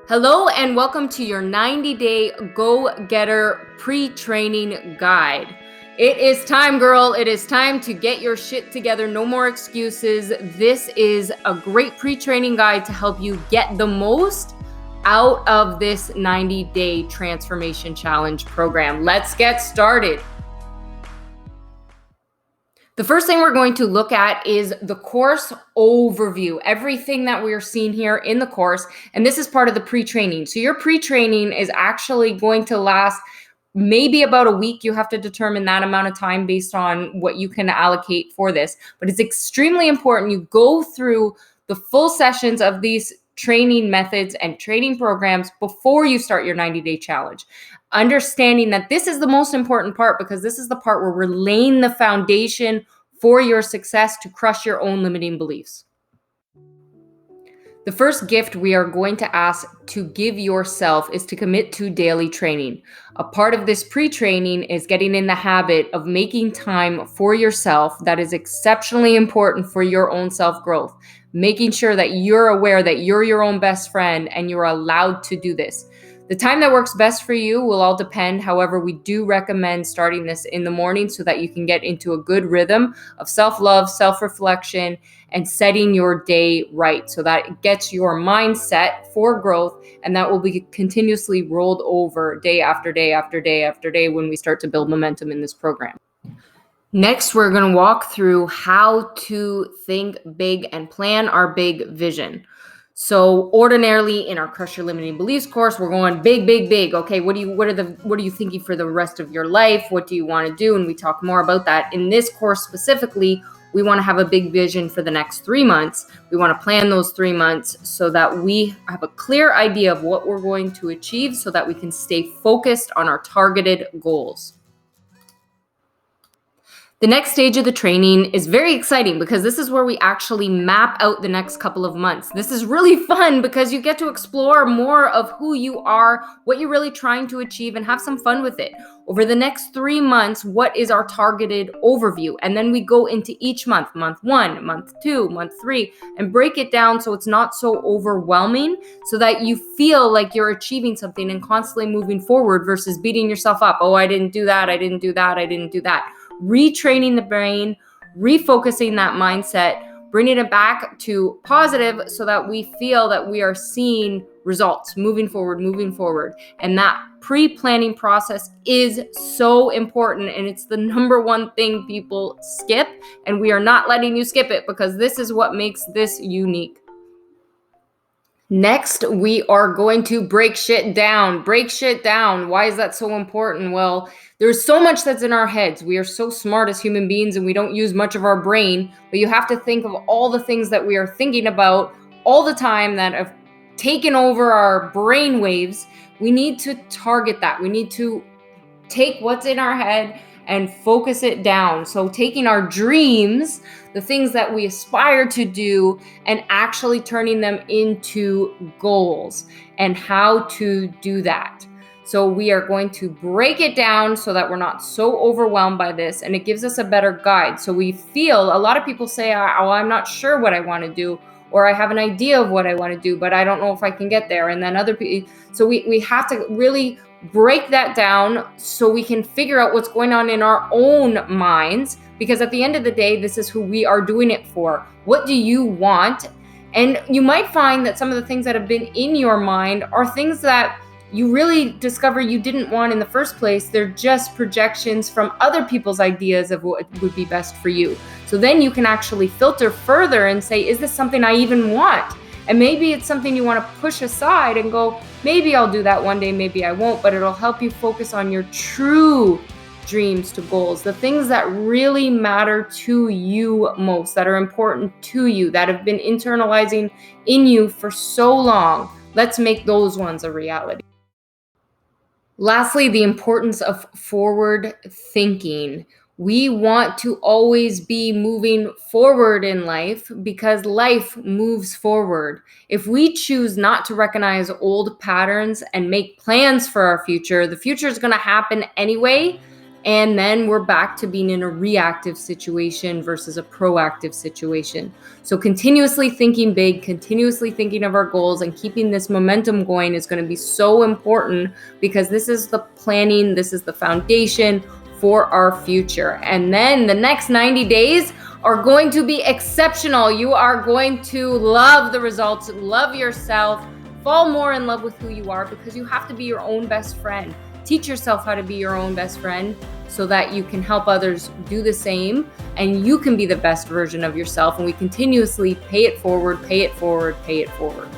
Hello and welcome to your 90-day Go-Getter pre-training guide. It is time, girl. It is time to get your shit together. No more excuses. This is a great pre-training guide to help you get the most out of this 90-day transformation challenge program. Let's get started. The first thing we're going to look at is the course overview, everything that we're seeing here in the course. And this is part of the pre-training. So your pre-training is actually going to last maybe about a week. You have to determine that amount of time based on what you can allocate for this. But it's extremely important you go through the full sessions of these training methods and training programs before you start your 90-day challenge. Understanding that this is the most important part because this is the part where we're laying the foundation for your success to crush your own limiting beliefs. The first gift we are going to ask to give yourself is to commit to daily training. A part of this pre-training is getting in the habit of making time for yourself. That is exceptionally important for your own self-growth. Making sure that you're aware that you're your own best friend and you're allowed to do this. The time that works best for you will all depend. However, we do recommend starting this in the morning so that you can get into a good rhythm of self-love, self-reflection, and setting your day right so that it gets your mindset for growth, and that will be continuously rolled over day after day after day after day when we start to build momentum in this program. Next, we're going to walk through how to think big and plan our big vision. So ordinarily in our Crush Your Limiting Beliefs course, we're going big, big, big. Okay, what are you thinking for the rest of your life? What do you want to do? And we talk more about that. In this course specifically, we want to have a big vision for the next 3 months. We want to plan those 3 months so that we have a clear idea of what we're going to achieve so that we can stay focused on our targeted goals. The next stage of the training is very exciting because this is where we actually map out the next couple of months. This is really fun because you get to explore more of who you are, what you're really trying to achieve, and have some fun with it. Over the next 3 months, what is our targeted overview? And then we go into each month, month 1, month 2, month 3, and break it down so it's not so overwhelming so that you feel like you're achieving something and constantly moving forward versus beating yourself up. Oh, I didn't do that. I didn't do that. I didn't do that. Retraining the brain, refocusing that mindset, bringing it back to positive so that we feel that we are seeing results moving forward. And that pre-planning process is so important, and it's the number one thing people skip, and we are not letting you skip it because this is what makes this unique. Next, we are going to break shit down. Break shit down. Why is that so important? Well, there's so much that's in our heads. We are so smart as human beings and we don't use much of our brain, but you have to think of all the things that we are thinking about all the time that have taken over our brain waves. We need to target that. We need to take what's in our head and focus it down. So taking our dreams, the things that we aspire to do, and actually turning them into goals and how to do that. So we are going to break it down so that we're not so overwhelmed by this, and it gives us a better guide. So we feel, a lot of people say, oh, I'm not sure what I want to do, or I have an idea of what I want to do, but I don't know if I can get there. And then other people, so we have to really break that down so we can figure out what's going on in our own minds, because at the end of the day, this is who we are doing it for. What do you want? And you might find that some of the things that have been in your mind are things that you really discover you didn't want in the first place. They're just projections from other people's ideas of what would be best for you. So then you can actually filter further and say, is this something I even want? And maybe it's something you want to push aside and go, maybe I'll do that one day, maybe I won't, but it'll help you focus on your true dreams to goals, the things that really matter to you most, that are important to you, that have been internalizing in you for so long. Let's make those ones a reality. Lastly, the importance of forward thinking. We want to always be moving forward in life because life moves forward. If we choose not to recognize old patterns and make plans for our future, the future is going to happen anyway. And then we're back to being in a reactive situation versus a proactive situation. So continuously thinking big, continuously thinking of our goals, and keeping this momentum going is going to be so important, because this is the planning, this is the foundation for our future. And then the next 90 days are going to be exceptional. You are going to love the results, love yourself, fall more in love with who you are, because you have to be your own best friend. Teach yourself how to be your own best friend so that you can help others do the same, and you can be the best version of yourself. And we continuously pay it forward, pay it forward, pay it forward.